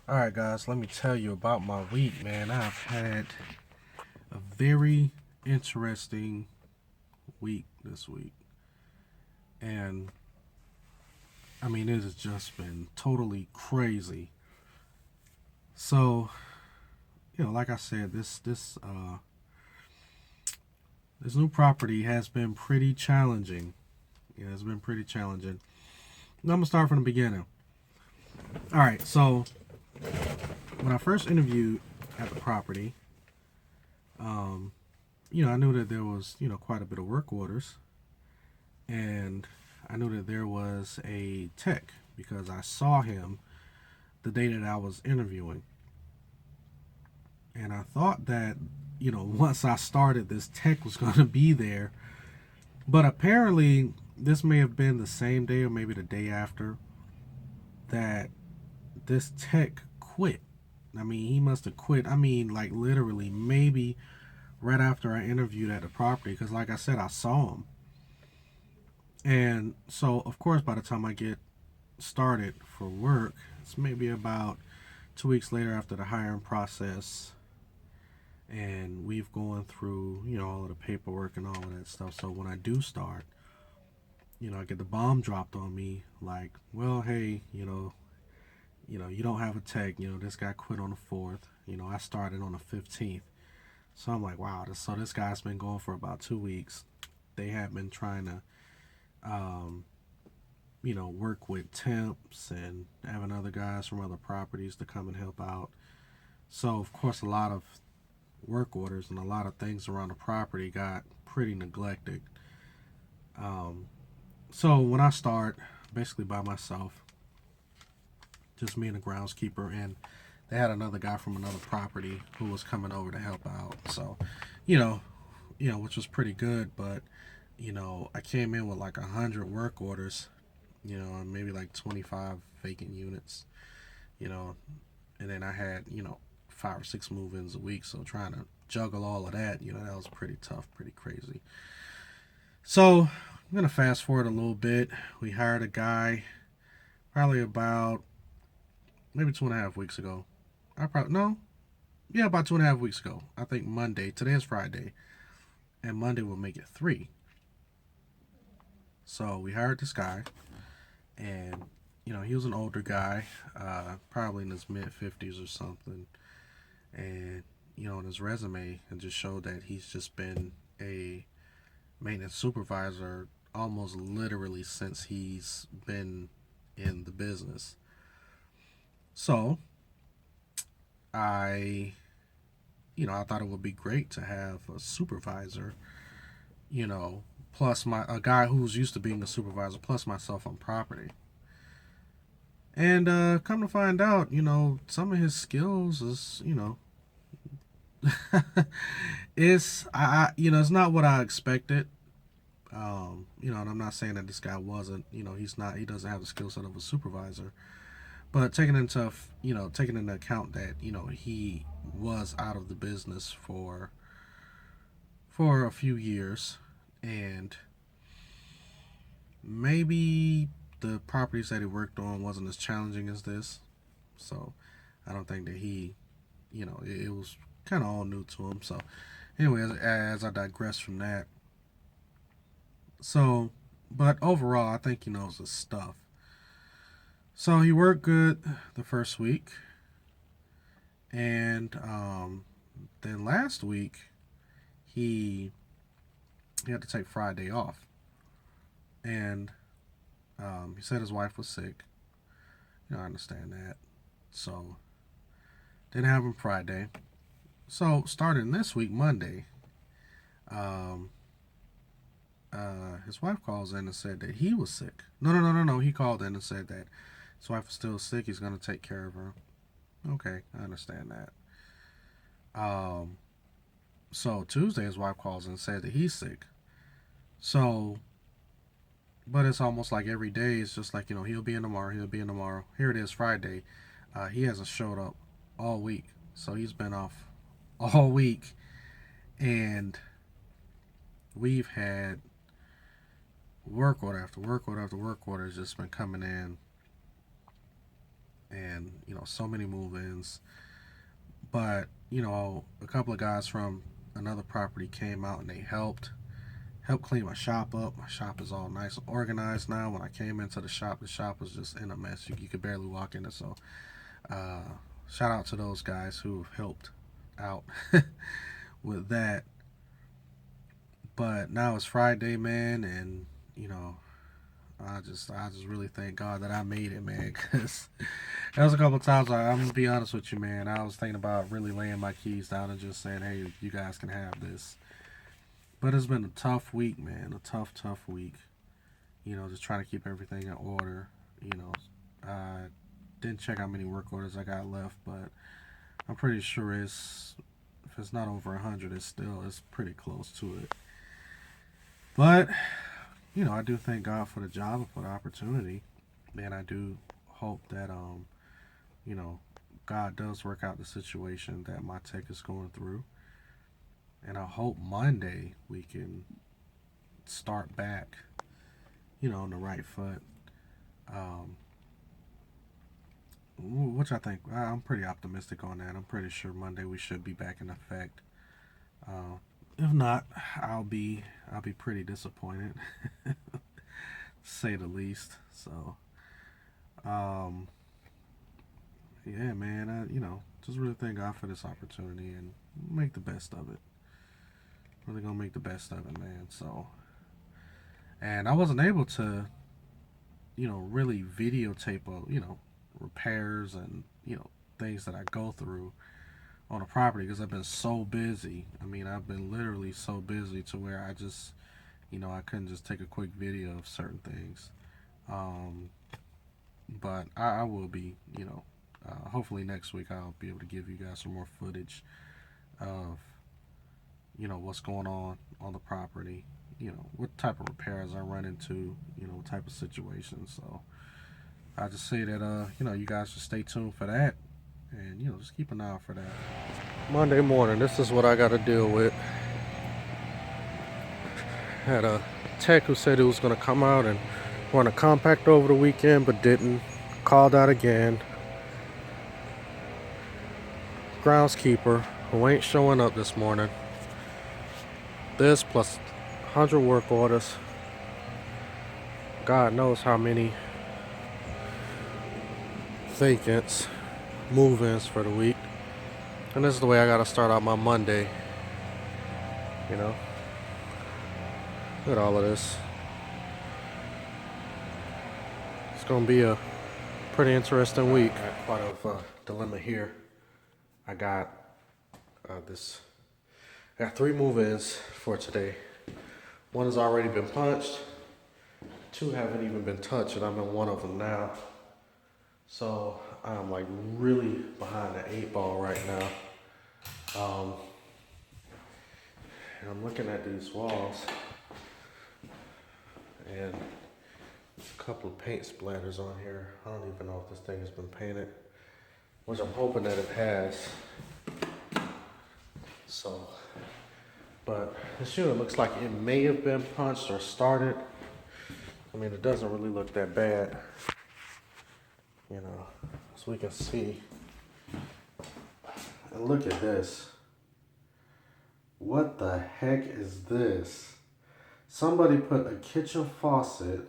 Alright, guys, let me tell you about my week, man. I've had a very interesting week this week. And I mean, it has just been totally crazy. So, like I said, this new property has been pretty challenging. Yeah, it's been pretty challenging. I'm gonna start from the beginning. All right, so when I first interviewed at the property, um, I knew that there was, quite a bit of work orders, and I knew that there was a tech because I saw him the day that I was interviewing. And I thought that, once I started, this tech was going to be there. But apparently, this may have been the same day or maybe the day after that this tech quit. I mean, he must have quit. I mean, like literally, maybe right after I interviewed at the property. Because, like I said, I saw him. And so, of course, by the time I get started for work, it's maybe about 2 weeks later after the hiring process, and we've gone through all of the paperwork and all of that stuff. So when I do start, I get the bomb dropped on me, like, well, hey, you don't have a tech. This guy quit on the 4th. I started on the 15th. So I'm like, wow. So this guy's been going for about 2 weeks. They have been trying to um, work with temps and having other guys from other properties to come and help out. So, of course, a lot of work orders and a lot of things around the property got pretty neglected. Um, so, when I start basically by myself, just me and the groundskeeper, and they had another guy from another property who was coming over to help out. So, you know, which was pretty good, but I came in with like 100 work orders, and maybe like 25 vacant units, you know, and then I had, 5 or 6 move-ins a week. So trying to juggle all of that, that was pretty tough, pretty crazy. So I'm gonna fast forward a little bit. We hired a guy probably about maybe 2.5 weeks ago. I probably no, yeah, about 2.5 weeks ago. I think Monday. Today is Friday, and Monday will make it 3. So we hired this guy, and he was an older guy, probably in his mid 50s or something, and on his resume it just showed that he's just been a maintenance supervisor almost literally since he's been in the business. So I I thought it would be great to have a supervisor, you know, plus a guy who's used to being a supervisor plus myself on property. And come to find out, some of his skills is, it's not what I expected. And I'm not saying that this guy wasn't, he doesn't have the skill set of a supervisor, but taking into account that he was out of the business for a few years, and maybe the properties that he worked on wasn't as challenging as this. So I don't think that it was kind of all new to him. So anyway, as I digress from that, so but overall, I think he knows his stuff. So he worked good the first week, and then last week he he had to take Friday off, and he said his wife was sick. I understand that. So didn't have him Friday. So starting this week, Monday, um, his wife calls in and said that he was sick. No, no, no, no, no. He called in and said that his wife was still sick. He's going to take care of her. Okay, I understand that. Um, so Tuesday, his wife calls and said that he's sick. So, but it's almost like every day. It's just like he'll be in tomorrow. He'll be in tomorrow. Here it is, Friday. He hasn't showed up all week, so he's been off all week, and we've had work order after work order after work order has just been coming in and so many move-ins. But a couple of guys from another property came out and they helped clean my shop up. My shop is all nice and organized now. When I came into the shop was just in a mess. You could barely walk in it. So uh, shout out to those guys who have helped out with that. But now it's Friday, man, and I just really thank God that I made it, man. Cause there was a couple of times I'm gonna be honest with you, man. I was thinking about really laying my keys down and just saying, "Hey, you guys can have this." But it's been a tough week, man. A tough week. Just trying to keep everything in order. I didn't check how many work orders I got left, but I'm pretty sure if it's not over 100, it's pretty close to it. But I do thank God for the job and for the opportunity, and I do hope that you know, God does work out the situation that my tech is going through, and I hope Monday we can start back, on the right foot. Um, which I think I'm pretty optimistic on that. I'm pretty sure Monday we should be back in effect. Uh, if not, I'll be pretty disappointed, to say the least. So, um, yeah, man, just really thank God for this opportunity and make the best of it. Really gonna make the best of it, man. So, and I wasn't able to, really videotape, repairs and things that I go through on a property because I've been so busy. I mean, I've been literally so busy to where I just, I couldn't just take a quick video of certain things. Um, but I will be, hopefully next week I'll be able to give you guys some more footage of, what's going on the property, what type of repairs I run into, what type of situations. So I just say that, you guys should stay tuned for that and, just keep an eye out for that. Monday morning, this is what I got to deal with. Had a tech who said he was going to come out and run a compact over the weekend, but didn't. Called out again. Groundskeeper who ain't showing up this morning. This plus 100 work orders. God knows how many vacants, move-ins for the week. And this is the way I gotta start out my Monday. Look at all of this. It's gonna be a pretty interesting week. I got quite a dilemma here. I got I got 3 move-ins for today. One has already been punched. 2 haven't even been touched, and I'm in one of them now. So I'm like really behind the 8 ball right now. And I'm looking at these walls, and there's a couple of paint splatters on here. I don't even know if this thing has been painted, which I'm hoping that it has. So, but this unit looks like it may have been punched or started. I mean, it doesn't really look that bad, so we can see. And look at this. What the heck is this? Somebody put a kitchen faucet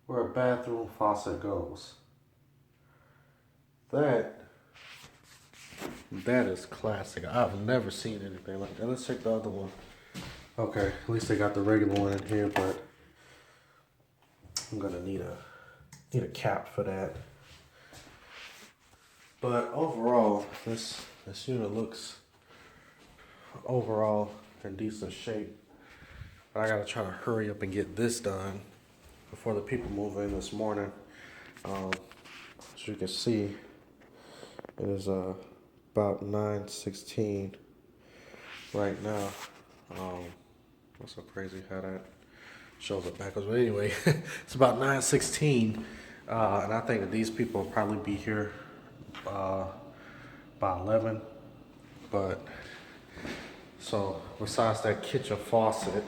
where a bathroom faucet goes. That is classic. I've never seen anything like that. Let's check the other one. Okay, at least they got the regular one in here, but I'm gonna need a cap for that. But overall, this unit looks overall in decent shape. But I gotta try to hurry up and get this done before the people move in this morning. As you can see, it is about 9:16 right now. That's so crazy how that shows up backwards. But anyway, it's about 9:16, and I think that these people will probably be here by 11. But so besides that kitchen faucet,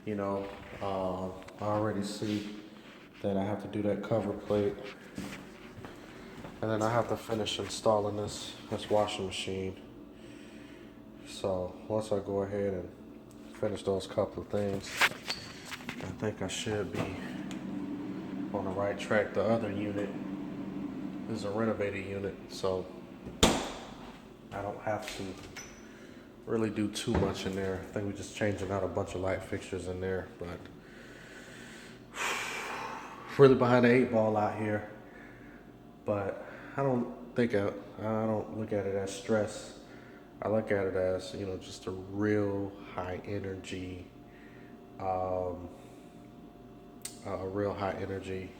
I already see that I have to do that cover plate. And then I have to finish installing this washing machine. So once I go ahead and finish those couple of things, I think I should be on the right track. The other unit is a renovated unit, so I don't have to really do too much in there. I think we're just changing out a bunch of light fixtures in there, but really behind the 8 ball out here. But I don't look at it as stress. I look at it as, just a real high energy, a real high energy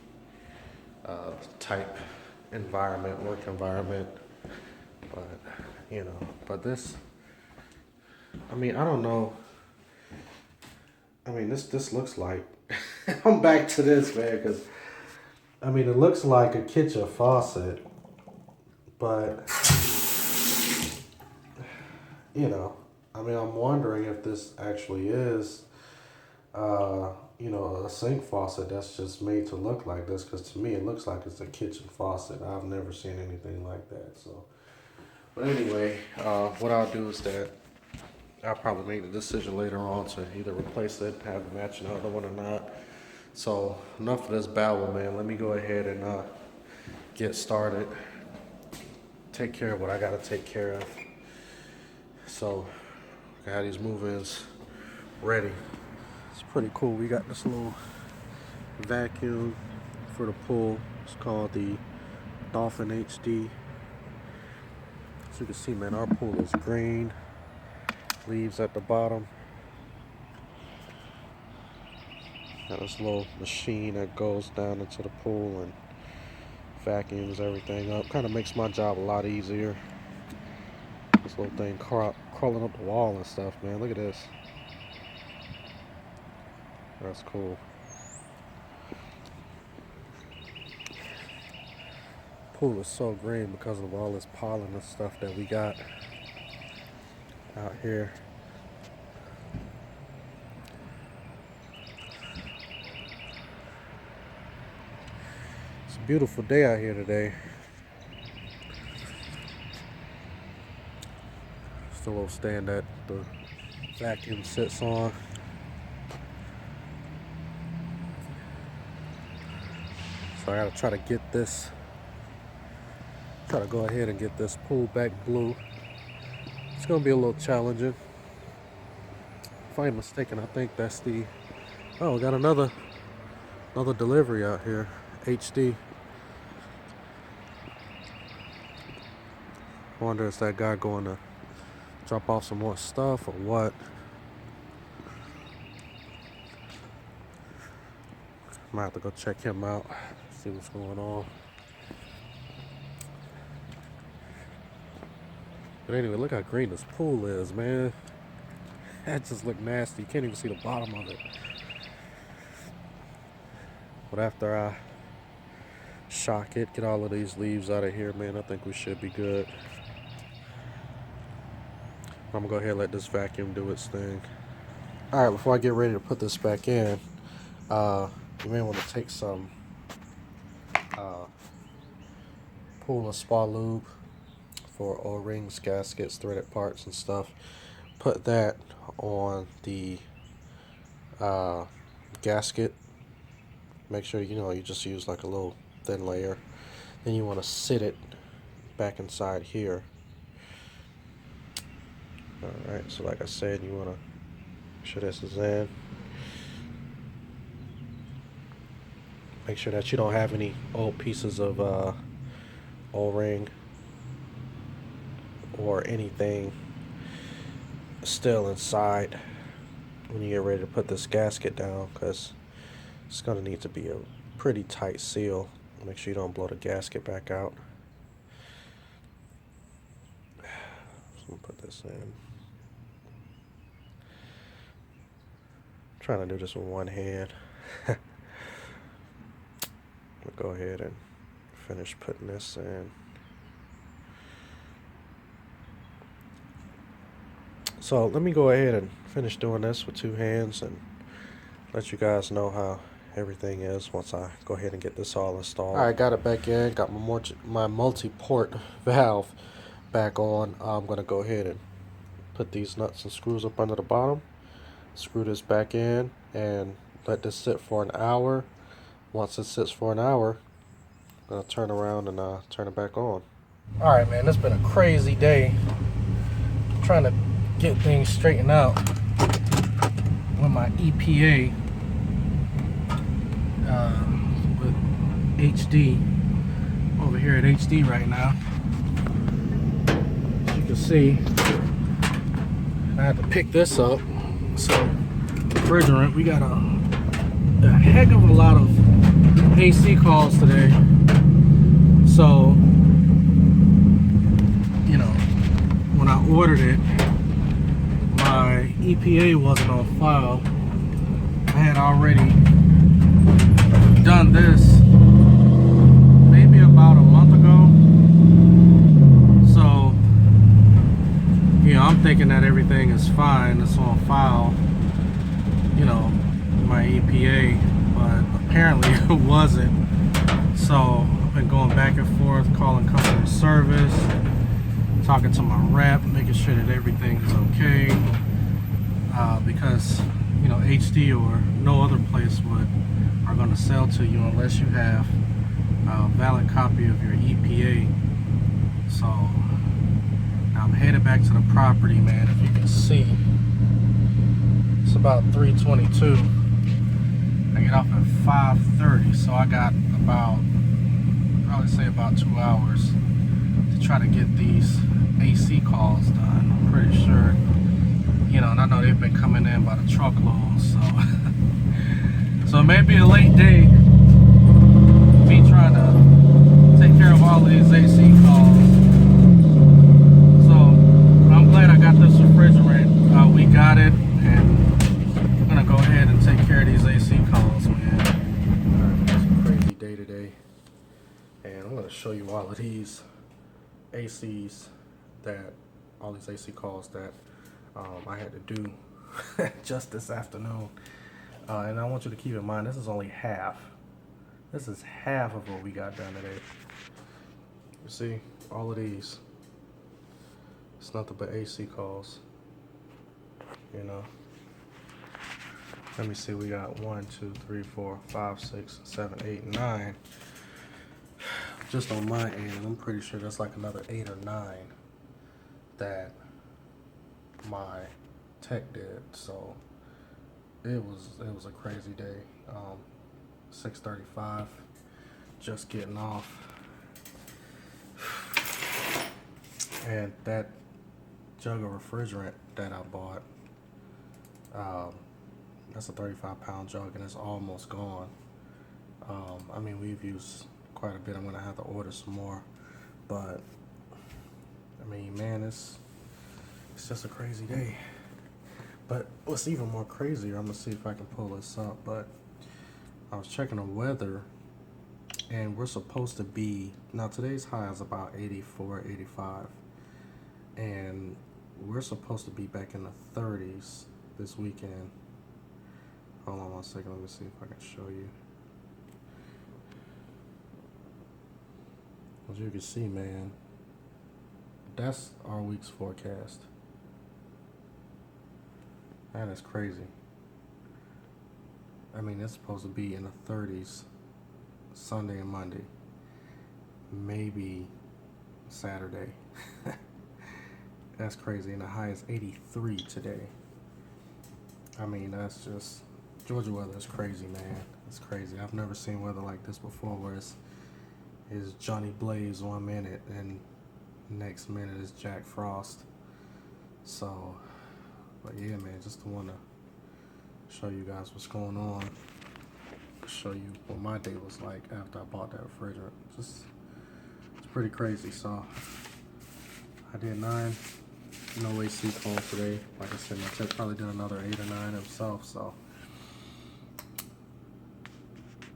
type environment, work environment. But this, I don't know. This looks like, I'm back to this, man, because, it looks like a kitchen faucet, but, I'm wondering if this actually is, a sink faucet that's just made to look like this, because to me it looks like it's a kitchen faucet. I've never seen anything like that, so. But anyway, what I'll do is that I'll probably make the decision later on to either replace it, have it match another one or not. So enough of this babble, man. Let me go ahead and get started. Take care of what I gotta take care of. So I got these move-ins ready. It's pretty cool. We got this little vacuum for the pool. It's called the Dolphin HD. As you can see, man, our pool is green. Leaves at the bottom. Got this little machine that goes down into the pool and vacuums everything up. Kind of makes my job a lot easier. This little thing crawling up the wall and stuff, man. Look at this. That's cool. Pool is so green because of all this pollen and stuff that we got out here. It's a beautiful day out here today. It's the little stand that the vacuum sits on. So I gotta try to go ahead and get this pool back blue. It's gonna be a little challenging. If I'm mistaken, I think that's we got another delivery out here. HD. I wonder is that guy going to drop off some more stuff or what? Might have to go check him out, see what's going on. But anyway, look how green this pool is, man. That just look nasty. You can't even see the bottom of it. But after I shock it, get all of these leaves out of here, man, I think we should be good. I'm gonna go ahead and let this vacuum do its thing. Alright, before I get ready to put this back in, you may want to take some pool and spa lube for O-rings, gaskets, threaded parts and stuff. Put that on the gasket. Make sure you just use like a little thin layer. Then you want to sit it back inside here. Alright, so like I said, you want to make sure this is in. Make sure that you don't have any old pieces of O-ring or anything still inside when you get ready to put this gasket down, because it's going to need to be a pretty tight seal. Make sure you don't blow the gasket back out. So I'm going to put this in. I'm trying to do this with one hand. We'll go ahead and finish putting this in. So let me go ahead and finish doing this with two hands and let you guys know how everything is once I go ahead and get this all installed. Alright, got it back in. Got my multi-port valve back on. I'm going to go ahead and put these nuts and screws up under the bottom. Screw this back in and let this sit for an hour. Once it sits for an hour, I'm going to turn around and turn it back on. Alright, man, it's been a crazy day. I'm trying to get things straightened out with my EPA with HD over here at HD right now. As you can see, I had to pick this up. So refrigerant, we got a heck of a lot of AC calls today. So, you know, when I ordered it, my EPA wasn't on file. I had already done this maybe about a month ago. So, you know, I'm thinking that everything is fine, it's on file, you know, my EPA, but apparently it wasn't. So I've been going back and forth, calling customer service, talking to my rep, making sure that everything is okay, because, you know, HD or no other place are going to sell to you unless you have a valid copy of your EPA. So now I'm headed back to the property, man. If you can see, it's about 3:22. I get off at 5:30, so I got about, probably say about 2 hours to try to get these AC calls done. I'm pretty sure, you know, and I know they've been coming in by the truckload, so so it may be a late day, me trying to take care of all of these AC calls. So I'm glad I got this refrigerant. We got it, and I'm gonna go ahead and take care of these AC calls, man. Alright, it's a crazy day today, and I'm gonna show you all of these ACs all these AC calls that I had to do just this afternoon. And I want you to keep in mind, this is only half. This is half of what we got done today. You see, all of these, it's nothing but AC calls, you know. Let me see, we got 1, 2, 3, 4, 5, 6, 7, 8, 9. Just on my end, I'm pretty sure there's like another 8 or 9 that my tech did. So it was a crazy day. 6:35, just getting off, and that jug of refrigerant that I bought, that's a 35-pound jug, and it's almost gone. I mean, we've used quite a bit. I'm gonna have to order some more, but I mean, man, it's just a crazy day. But what's even more crazier, I'm gonna see if I can pull this up, but I was checking the weather, and we're supposed to be, now today's high is about 84, 85, and we're supposed to be back in the 30s this weekend. Hold on one second, let me see if I can show you. As you can see, man, that's our week's forecast. That is crazy. I mean, it's supposed to be in the 30s Sunday and Monday, maybe Saturday. That's crazy. And the high is 83 today. I mean, that's just, Georgia weather is crazy, man. It's crazy. I've never seen weather like this before, where it's Johnny Blaze 1 minute and next minute is Jack Frost. So, but yeah, man, just want to show you guys what's going on. Show you what my day was like after I bought that refrigerant. It's pretty crazy. So I did 9 no AC calls today. Like I said, my tech probably did another 8 or 9 himself. So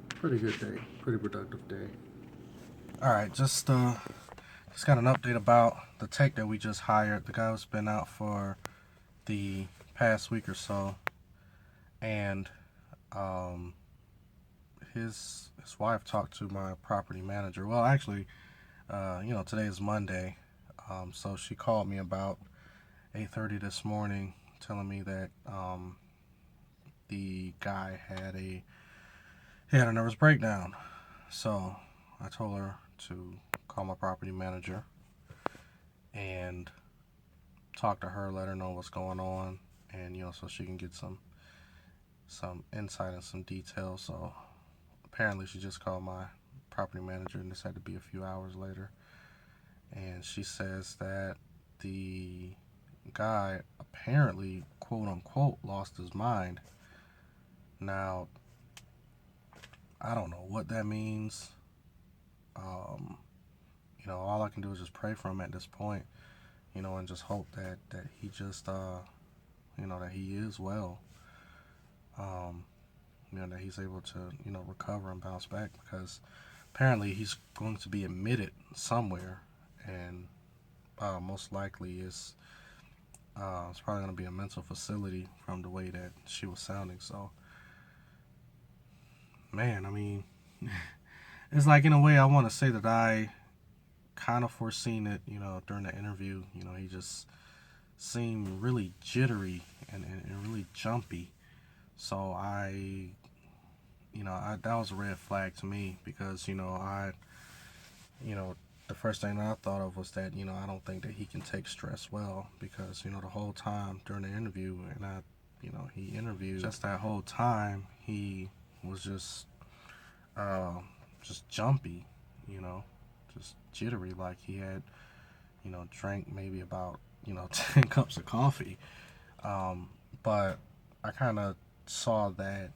pretty good day, pretty productive day. All right, just got an update about the tech that we just hired. The guy has been out for the past week or so, and his wife talked to my property manager. Well, actually, today is Monday, so she called me about 8:30 this morning, telling me that the guy had a nervous breakdown. So I told her to call my property manager and talk to her, let her know what's going on, and so she can get some insight and some details. So apparently she just called my property manager, and this had to be a few hours later. And she says that the guy apparently, quote unquote, lost his mind. Now, I don't know what that means. Um, all I can do is just pray for him at this point, and just hope that he just, that he is well. That he's able to, recover and bounce back, because apparently he's going to be admitted somewhere, and most likely it's probably going to be a mental facility from the way that she was sounding. So, man, I mean, it's like, in a way, I want to say that I kind of foreseen it, during the interview. He just seemed really jittery and really jumpy. So that was a red flag to me, because, the first thing that I thought of was that, I don't think that he can take stress well, because, the whole time during the interview, and he interviewed, just that whole time, he was just jumpy, just jittery, like he had, drank maybe about, 10 cups of coffee. But I kind of saw that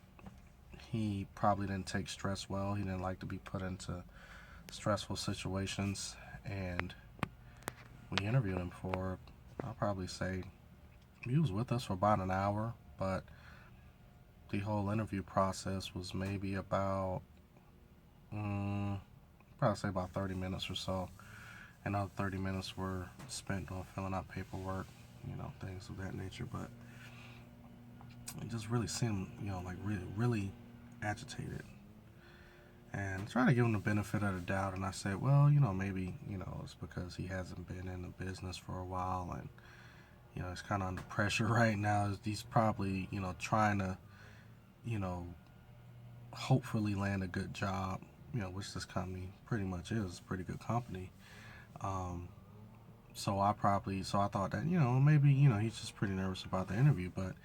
he probably didn't take stress well. He didn't like to be put into stressful situations. And we interviewed him for, I'll probably say, he was with us for about an hour, but the whole interview process was maybe about, probably say about 30 minutes or so. And other 30 minutes were spent on filling out paperwork, things of that nature. But it just really seemed, like really, really agitated. And I tried to give him the benefit of the doubt, and I said, well, maybe, it's because he hasn't been in the business for a while, and, he's kind of under pressure right now. He's probably, trying to, hopefully land a good job, which this company pretty much is a pretty good company. So I thought that, maybe, he's just pretty nervous about the interview. But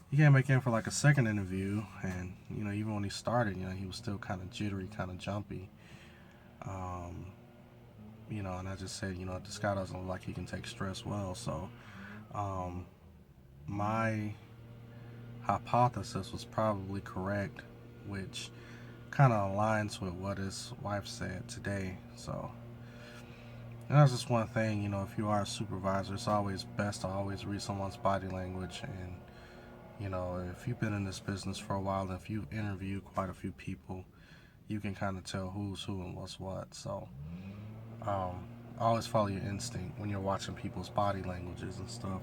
he came back in for like a second interview, and, even when he started, he was still kind of jittery, kind of jumpy. And I just said, this guy doesn't look like he can take stress well. So my hypothesis was probably correct, which kind of aligns with what his wife said today. So, and that's just one thing, if you are a supervisor, it's always best to always read someone's body language. And, if you've been in this business for a while, and if you've interviewed quite a few people, you can kind of tell who's who and what's what. So, always follow your instinct when you're watching people's body languages and stuff.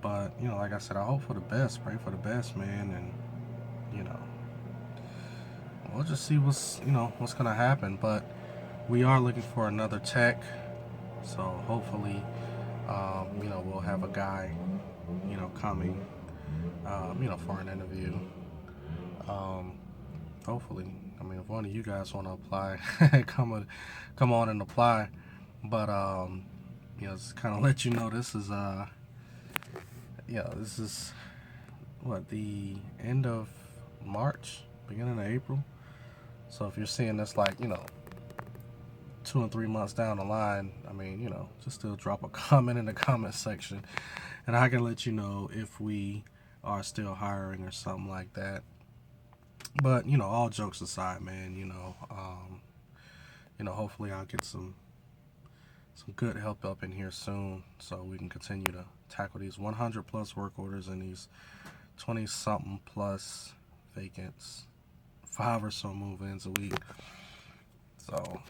But, like I said, I hope for the best, pray for the best, man. And, we'll just see what's going to happen. But we are looking for another tech. So hopefully, we'll have a guy, coming, for an interview. Hopefully, I mean, if one of you guys want to apply, come on and apply. But just kind of let you know, this is what, the end of March, beginning of April. So if you're seeing this, like, 2 and 3 months down the line, I mean, just still drop a comment in the comment section, and I can let you know if we are still hiring or something like that. But, all jokes aside, man, hopefully I'll get some good help up in here soon, so we can continue to tackle these 100 plus work orders and these 20 something plus vacants, 5 or so move-ins a week. So